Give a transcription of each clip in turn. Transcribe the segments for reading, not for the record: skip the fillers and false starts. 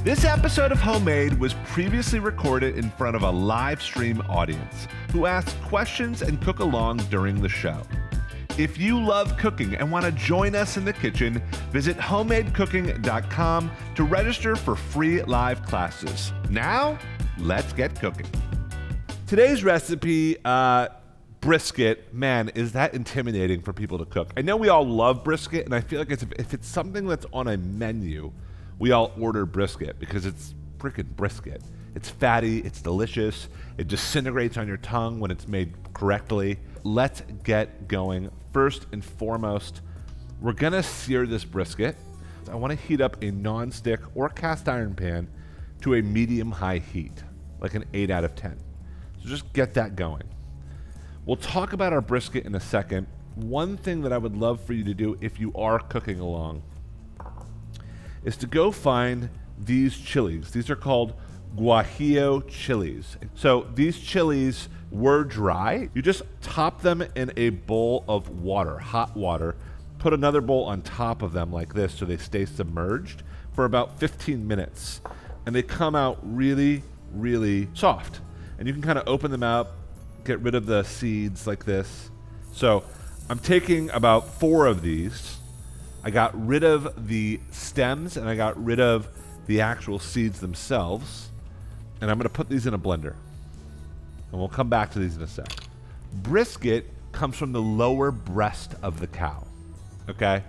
This episode of Homemade was previously recorded in front of a live stream audience who asked questions and cook along during the show. If you love cooking and want to join us in the kitchen, visit homemadecooking.com to register for free live classes. Now, let's get cooking. Today's recipe, brisket. Man, is that intimidating for people to cook. I know we all love brisket, and I feel like if it's something that's on a menu, we all order brisket because it's freaking brisket. It's fatty, it's delicious, it disintegrates on your tongue when it's made correctly. Let's get going. First and foremost, we're gonna sear this brisket. I wanna heat up a non-stick or cast iron pan to a medium-high heat, like an 8 out of 10. So just get that going. We'll talk about our brisket in a second. One thing that I would love for you to do if you are cooking along is to go find these chilies. These are called guajillo chilies. So these chilies were dry. You just top them in a bowl of water, hot water, put another bowl on top of them like this so they stay submerged for about 15 minutes. And they come out really, really soft. And you can kind of open them up, get rid of the seeds like this. So I'm taking about 4 of these. I got rid of the stems and I got rid of the actual seeds themselves. And I'm going to put these in a blender. And we'll come back to these in a sec. Brisket comes from the lower breast of the cow. Okay?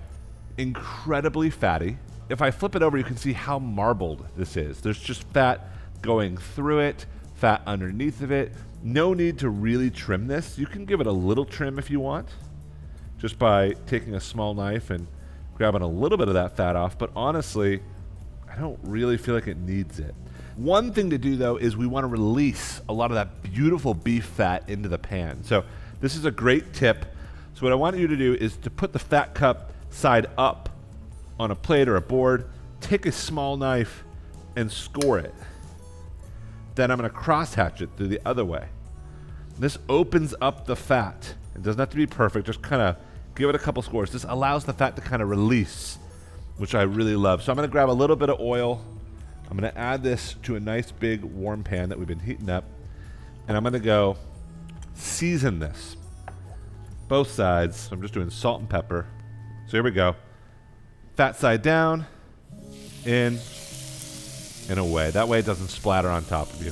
Incredibly fatty. If I flip it over, you can see how marbled this is. There's just fat going through it, fat underneath of it. No need to really trim this. You can give it a little trim if you want, just by taking a small knife and grabbing a little bit of that fat off. But honestly, I don't really feel like it needs it. One thing to do, though, is we want to release a lot of that beautiful beef fat into the pan. So this is a great tip. So what I want you to do is to put the fat cup side up on a plate or a board, take a small knife and score it. Then I'm going to crosshatch it through the other way. This opens up the fat. It doesn't have to be perfect, just kind of give it a couple scores. This allows the fat to kind of release, which I really love. So I'm going to grab a little bit of oil. I'm going to add this to a nice big warm pan that we've been heating up. And I'm going to go season this. Both sides. So I'm just doing salt and pepper. So here we go. Fat side down, in, and away. That way it doesn't splatter on top of you.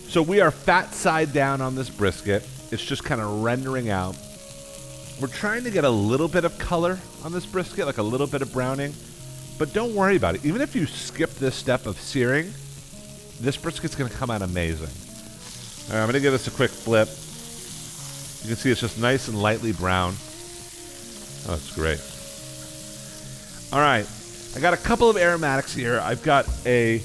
So we are fat side down on this brisket. It's just kind of rendering out. We're trying to get a little bit of color on this brisket, like a little bit of browning. But don't worry about it. Even if you skip this step of searing, this brisket's going to come out amazing. All right, I'm going to give this a quick flip. You can see it's just nice and lightly brown. Oh, that's great. All right, I got a couple of aromatics here. I've got a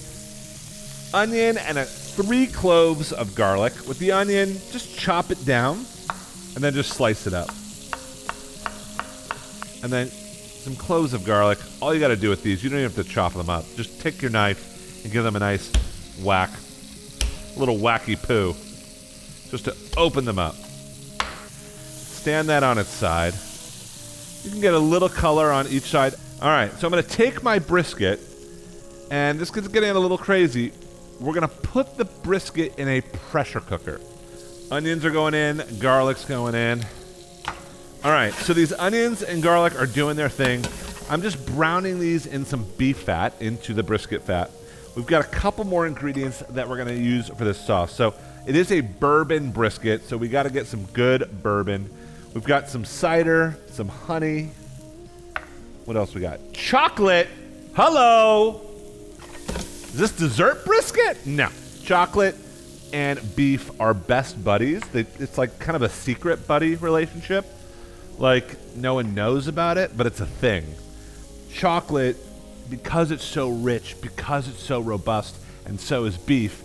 onion and 3 cloves of garlic. With the onion, just chop it down and then just slice it up. And then some cloves of garlic. All you got to do with these, you don't even have to chop them up. Just take your knife and give them a nice whack, a little wacky poo, just to open them up. Stand that on its side. You can get a little color on each side. All right, so I'm going to take my brisket, and this is getting a little crazy. We're going to put the brisket in a pressure cooker. Onions are going in, garlic's going in. All right, so these onions and garlic are doing their thing. I'm just browning these in some beef fat into the brisket fat. We've got a couple more ingredients that we're going to use for this sauce. So it is a bourbon brisket, so we got to get some good bourbon. We've got some cider, some honey. What else we got? Chocolate. Hello. Is this dessert brisket? No. Chocolate and beef are best buddies. It's like kind of a secret buddy relationship. Like, no one knows about it, but it's a thing. Chocolate, because it's so rich, because it's so robust, and so is beef,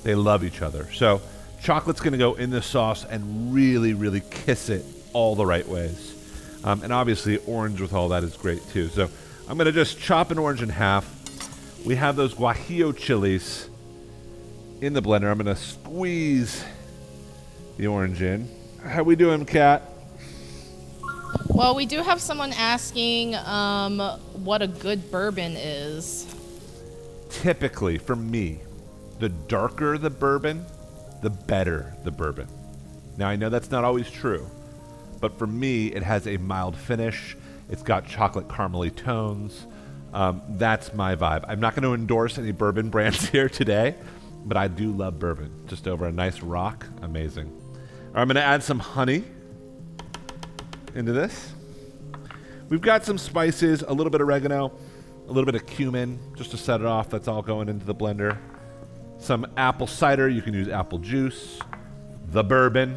they love each other. So chocolate's going to go in the sauce and really, really kiss it all the right ways. And obviously, orange with all that is great, too. So I'm going to just chop an orange in half. We have those guajillo chilies in the blender. I'm going to squeeze the orange in. How we doing, Kat? Well, we do have someone asking what a good bourbon is. typically, for me, the darker the bourbon, the better the bourbon. Now, I know that's not always true, but for me, it has a mild finish. It's got chocolate caramely tones. That's my vibe. I'm not going to endorse any bourbon brands here today, but I do love bourbon. Just over a nice rock, amazing. All right, I'm going to add some honey into this. We've got some spices, a little bit of oregano, a little bit of cumin, just to set it off. That's all going into the blender. Some apple cider. You can use apple juice, the bourbon,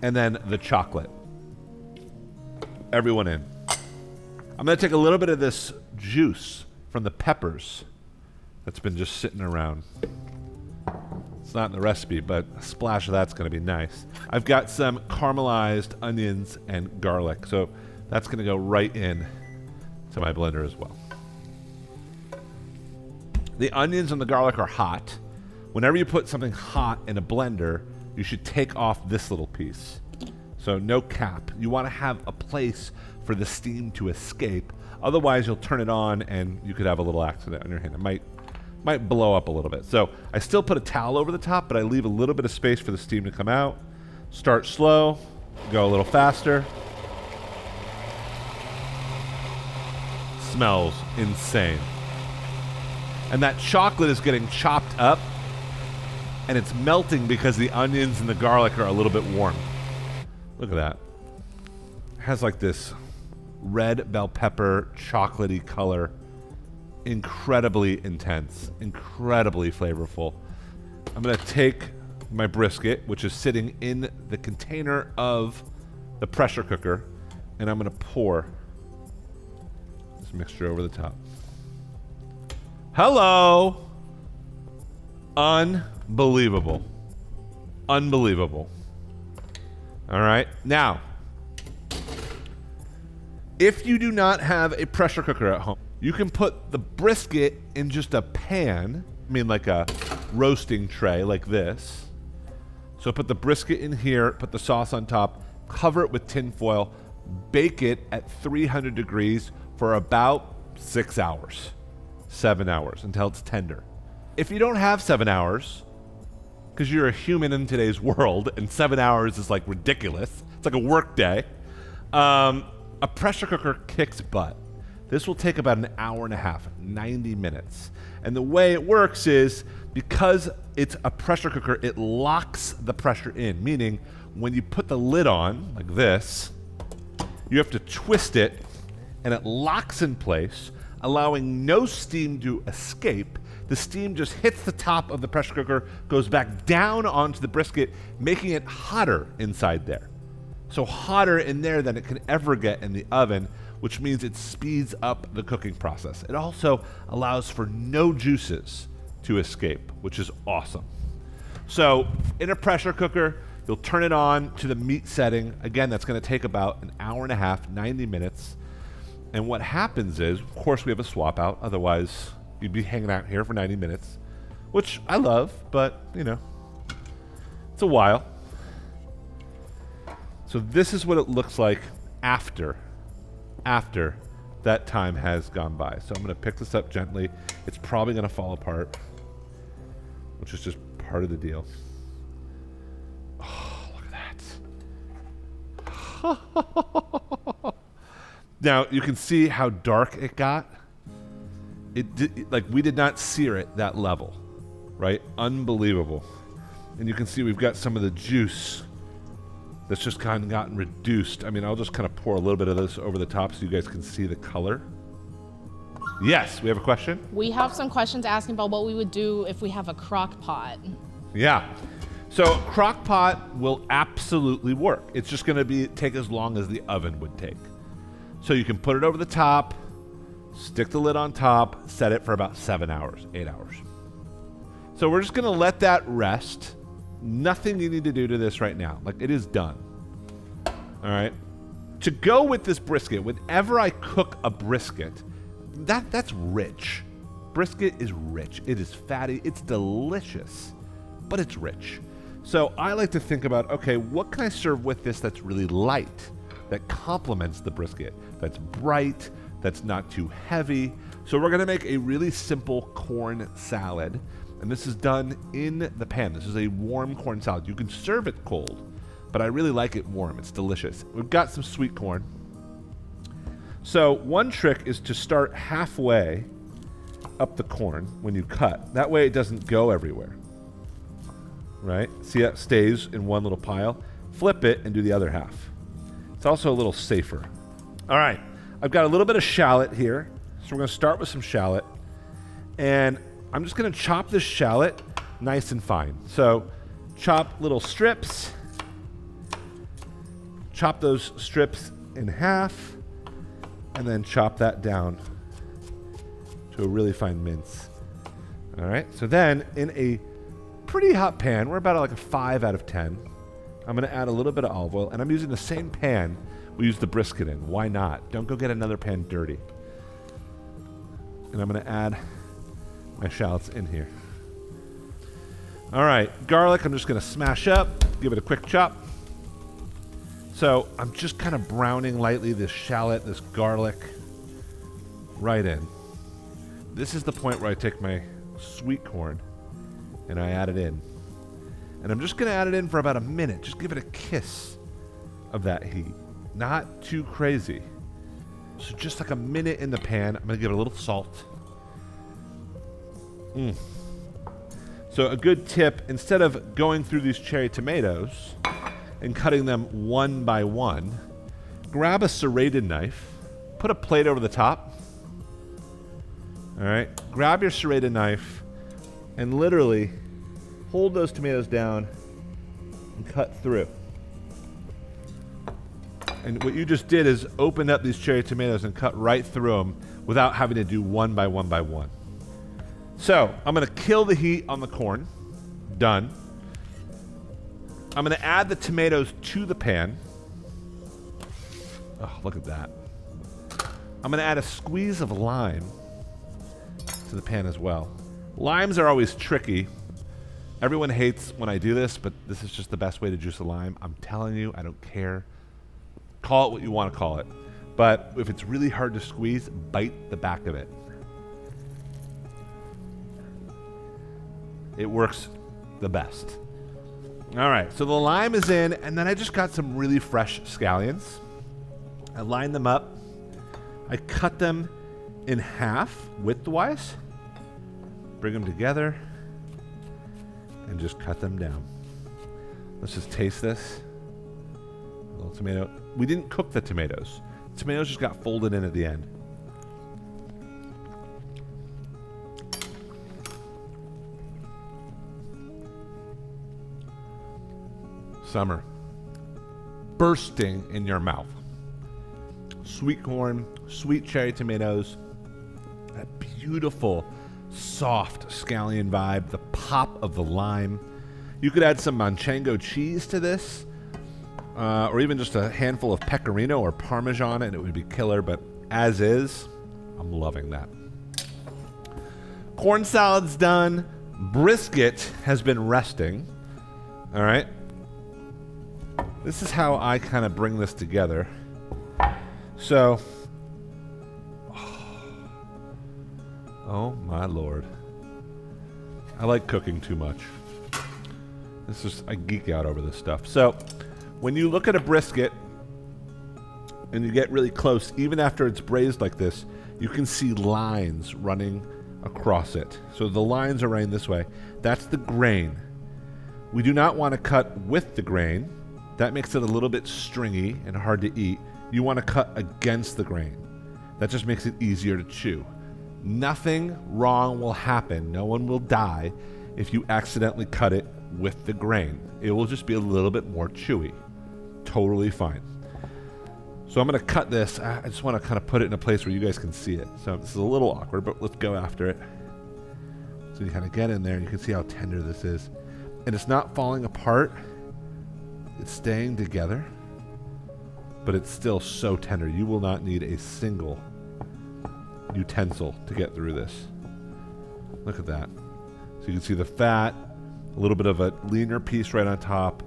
and then the chocolate. Everyone in. I'm going to take a little bit of this juice from the peppers that's been just sitting around. It's not in the recipe, but a splash of that's going to be nice. I've got some caramelized onions and garlic, so that's going to go right in to my blender as well. The onions and the garlic are hot. Whenever you put something hot in a blender, you should take off this little piece. So no cap. You want to have a place for the steam to escape. Otherwise, you'll turn it on and you could have a little accident on your hand. It might blow up a little bit. So I still put a towel over the top, but I leave a little bit of space for the steam to come out. Start slow, go a little faster. Smells insane. And that chocolate is getting chopped up, and it's melting because the onions and the garlic are a little bit warm. Look at that. It has like this red bell pepper chocolatey color. Incredibly intense, incredibly flavorful. I'm going to take my brisket, which is sitting in the container of the pressure cooker, and I'm going to pour this mixture over the top. Hello! Unbelievable. Unbelievable. All right. Now, if you do not have a pressure cooker at home, you can put the brisket in just a pan, like a roasting tray like this. So put the brisket in here, put the sauce on top, cover it with tin foil, bake it at 300 degrees for about 6 hours, 7 hours, until it's tender. If you don't have 7 hours, because you're a human in today's world, and 7 hours is like ridiculous, it's like a work day, a pressure cooker kicks butt. This will take about an hour and a half, 90 minutes. And the way it works is, because it's a pressure cooker, it locks the pressure in, meaning when you put the lid on, like this, you have to twist it, and it locks in place, allowing no steam to escape. The steam just hits the top of the pressure cooker, goes back down onto the brisket, making it hotter inside there. So hotter in there than it can ever get in the oven, which means it speeds up the cooking process. It also allows for no juices to escape, which is awesome. So in a pressure cooker, you'll turn it on to the meat setting. Again, that's going to take about an hour and a half, 90 minutes. And what happens is, of course, we have a swap out. Otherwise, you'd be hanging out here for 90 minutes, which I love, but, it's a while. So this is what it looks like after that time has gone by. So I'm going to pick this up gently. It's probably going to fall apart, which is just part of the deal. Oh, look at that. Now, you can see how dark it got. We did not sear it that level, right? Unbelievable. And you can see we've got some of the juice that's just kind of gotten reduced. I'll just kind of pour a little bit of this over the top so you guys can see the color. Yes, we have a question? We have some questions asking about what we would do if we have a crock pot. Yeah. So crock pot will absolutely work. It's just going to take as long as the oven would take. So you can put it over the top, stick the lid on top, set it for about 7 hours, 8 hours. So we're just going to let that rest. Nothing you need to do to this right now. It is done. All right. To go with this brisket, whenever I cook a brisket, that's rich. Brisket is rich. It is fatty. It's delicious, but it's rich. So I like to think about, okay, what can I serve with this that's really light, that complements the brisket, that's bright, that's not too heavy, So we're gonna make a really simple corn salad, and this is done in the pan. This is a warm corn salad. You can serve it cold, but I really like it warm. It's delicious. We've got some sweet corn. So one trick is to start halfway up the corn when you cut. That way it doesn't go everywhere, right? See, that stays in one little pile. Flip it and do the other half. It's also a little safer. All right, I've got a little bit of shallot here. So we're gonna start with some shallot. And I'm just gonna chop this shallot nice and fine. So chop little strips. Chop those strips in half. And then chop that down to a really fine mince. All right, so then in a pretty hot pan, we're about like a 5 out of 10. I'm gonna add a little bit of olive oil, and I'm using the same pan we used the brisket in. Why not? Don't go get another pan dirty. And I'm gonna add my shallots in here. All right, garlic I'm just gonna smash up, give it a quick chop. So I'm just kind of browning lightly this shallot, this garlic, right in. This is the point where I take my sweet corn and I add it in. And I'm just gonna add it in for about a minute. Just give it a kiss of that heat. Not too crazy. So just like a minute in the pan. I'm gonna give it a little salt. So a good tip, instead of going through these cherry tomatoes and cutting them one by one, grab a serrated knife, put a plate over the top. All right, grab your serrated knife and literally hold those tomatoes down and cut through. And what you just did is open up these cherry tomatoes and cut right through them without having to do one by one by one. So I'm gonna kill the heat on the corn. Done. I'm gonna add the tomatoes to the pan. Oh, look at that. I'm gonna add a squeeze of lime to the pan as well. Limes are always tricky. Everyone hates when I do this, but this is just the best way to juice a lime. I'm telling you, I don't care. Call it what you want to call it. But if it's really hard to squeeze, bite the back of it. It works the best. All right, so the lime is in, and then I just got some really fresh scallions. I line them up. I cut them in half widthwise. Bring them together and just cut them down. Let's just taste this. A little tomato. We didn't cook the tomatoes. The tomatoes just got folded in at the end. Summer. Bursting in your mouth. Sweet corn, sweet cherry tomatoes, that beautiful, soft scallion vibe, the pop of the lime. You could add some manchego cheese to this, or even just a handful of pecorino or Parmesan, and it would be killer, but as is, I'm loving that. Corn salad's done. Brisket has been resting. All right. This is how I kind of bring this together. So, oh my Lord. I like cooking too much. I geek out over this stuff. So, when you look at a brisket and you get really close, even after it's braised like this, you can see lines running across it. So the lines are running this way. That's the grain. We do not want to cut with the grain. That makes it a little bit stringy and hard to eat. You want to cut against the grain. That just makes it easier to chew. Nothing wrong will happen. No one will die if you accidentally cut it with the grain. It will just be a little bit more chewy. Totally fine. So I'm going to cut this. I just want to kind of put it in a place where you guys can see it. So this is a little awkward, but let's go after it. So you kind of get in there and you can see how tender this is. And it's not falling apart. It's staying together, but it's still so tender. You will not need a single utensil to get through this. Look at that. So you can see the fat, a little bit of a leaner piece right on top,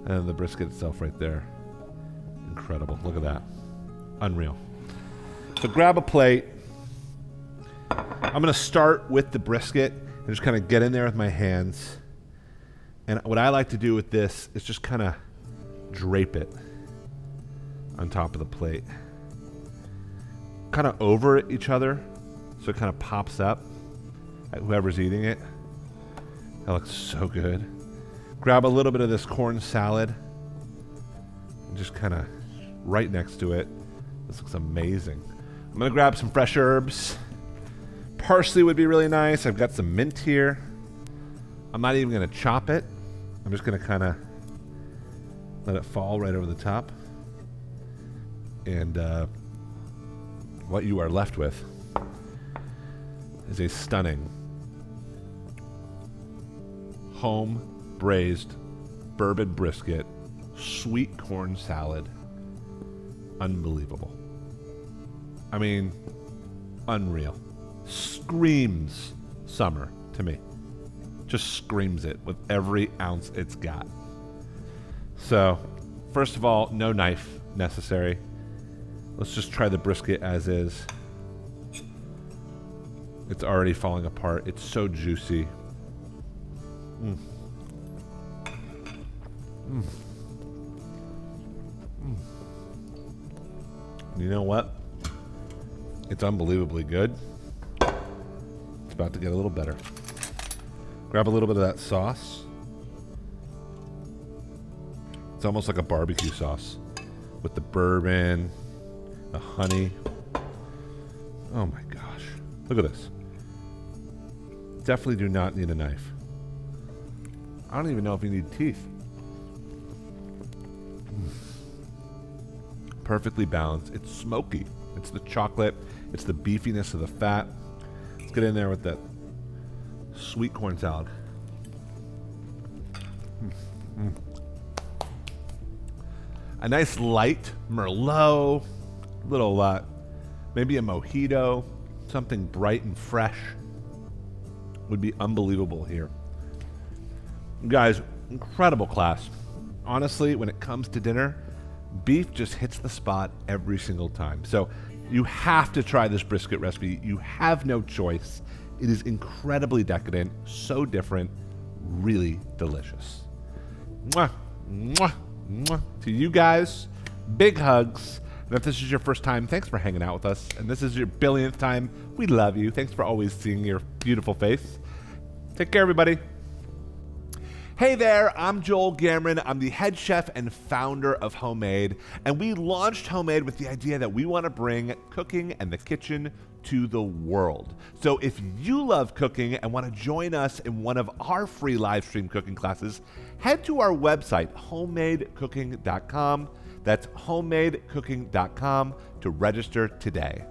and then the brisket itself right there. Incredible. Look at that. Unreal. So grab a plate. I'm gonna start with the brisket and just kind of get in there with my hands. And what I like to do with this is just kind of drape it on top of the plate. Kind of over each other so it kind of pops up at whoever's eating it. That looks so good. Grab a little bit of this corn salad and just kind of right next to it. This looks amazing. I'm gonna grab some fresh herbs. Parsley would be really nice. I've got some mint here. I'm not even gonna chop it. I'm just gonna kind of let it fall right over the top. And what you are left with is a stunning home braised bourbon brisket, sweet corn salad. Unbelievable. I mean, unreal. Screams summer to me. Just screams it with every ounce it's got. So, first of all, no knife necessary. Let's just try the brisket as is. It's already falling apart. It's so juicy. Mm. Mm. Mm. You know what? It's unbelievably good. It's about to get a little better. Grab a little bit of that sauce. It's almost like a barbecue sauce with the bourbon, the honey. Oh my gosh. Look at this. Definitely do not need a knife. I don't even know if you need teeth. Perfectly balanced. It's smoky. It's the chocolate. It's the beefiness of the fat. Let's get in there with that sweet corn salad. A nice light Merlot, little maybe a mojito, something bright and fresh would be unbelievable here. You guys, incredible class. Honestly, when it comes to dinner, beef just hits the spot every single time. So you have to try this brisket recipe. You have no choice. It is incredibly decadent, so different, really delicious. Mwah, mwah, mwah. To you guys, big hugs. And if this is your first time, thanks for hanging out with us. And this is your billionth time, we love you. Thanks for always seeing your beautiful face. Take care, everybody. Hey there, I'm Joel Gamoran. I'm the head chef and founder of Homemade, and we launched Homemade with the idea that we want to bring cooking and the kitchen to the world. So if you love cooking and want to join us in one of our free live stream cooking classes, head to our website, homemadecooking.com. That's homemadecooking.com to register today.